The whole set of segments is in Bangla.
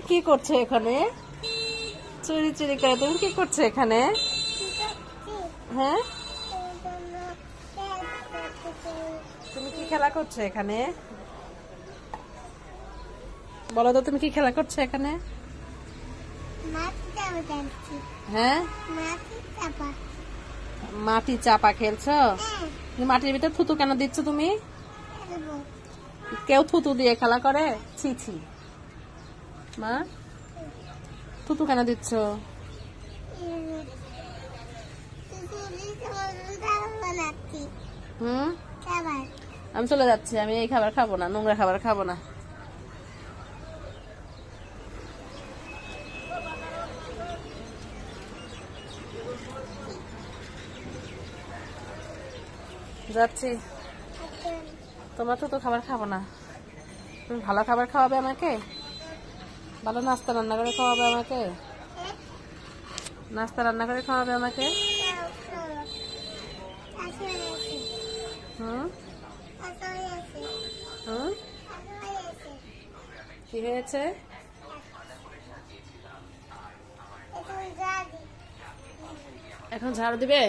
কি করছো এখানে? চুরি চুরি করে তুমি কি করছো এখানে? হ্যাঁ, তুমি কি খেলা করছো এখানে? বলো তো, তুমি কি খেলা করছো এখানে? হ্যাঁ, মাটি চাপা খেলছো? মাটির ভিতর থুতু কেন দিচ্ছ তুমি? কেউ থুতু দিয়ে খেলা করে? ছি ছি মা, থুতু কেন দিচ্ছ? আমি চলে যাচ্ছি, আমি এই খাবার খাবো না, নোংরা খাবার খাবো না। যাচ্ছি, তোমার তো খাবার খাবো না। তুমি ভালো খাবার খাওয়াবে আমাকে, ভালো নাস্তা রান্না করে খাওয়াবে আমাকে, নাস্তা রান্না করে খাওয়াবে আমাকে। হুম হুম, কি হয়েছে? এখন ঝাড়ু দিবে?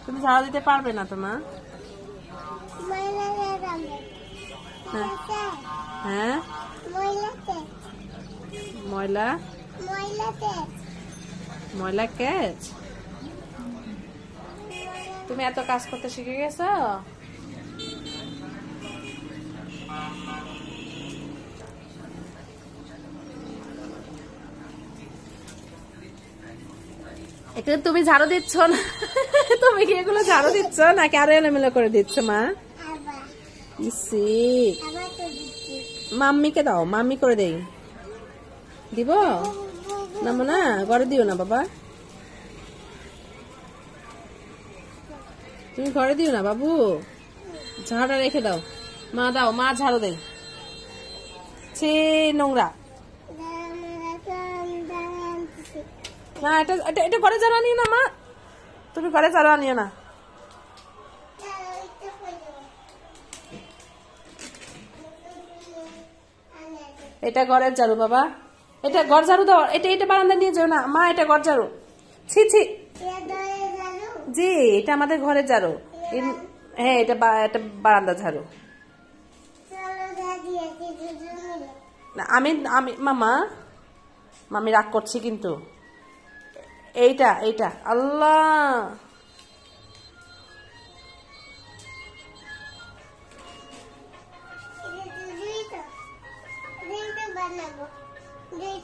তুমি ঝাড়ু দিতে পারবে না তোমা? হ্যাঁ, ময়লা ময়লা ক্যাচ? তুমি এত কাজ করতে শিখে গেছো? এখানে তুমি ঝাড়ু দিচ্ছ না? তুমি কি এগুলো ঝাড়ু দিচ্ছ নাকি আরো এলোমেলো করে দিচ্ছ মা? ইসি, মাম্মিকে দাও, মাম্মি করে দেই। দিব না না, ঘরে দিও না বাবা, তুমি ঘরে দিও না বাবু, ঝাড়া রেখে দাও। মা দাও, মা ঝাড়ু দেই। ছি, নোংরা। না, এটা এটা ঘরে ঝাড়ু আনিও না মা, তুমি ঘরে ঝাড়ু আনিও না। এটা ঘরের ঝাড়ু বাবা, এটা ঘর ঝাড়ু দাও। এটা এটা বারান্দা নিয়ে যাও না মা, এটা ঘর ঝাড়ু। ছি ছি, জি এটা আমাদের ঘরের ঝাড়ু। হ্যাঁ, এটা বারান্দা ঝাড়ু। না আমি আমি মামা, মামি রাগ করছি কিন্তু। এইটা এইটা আল্লাহ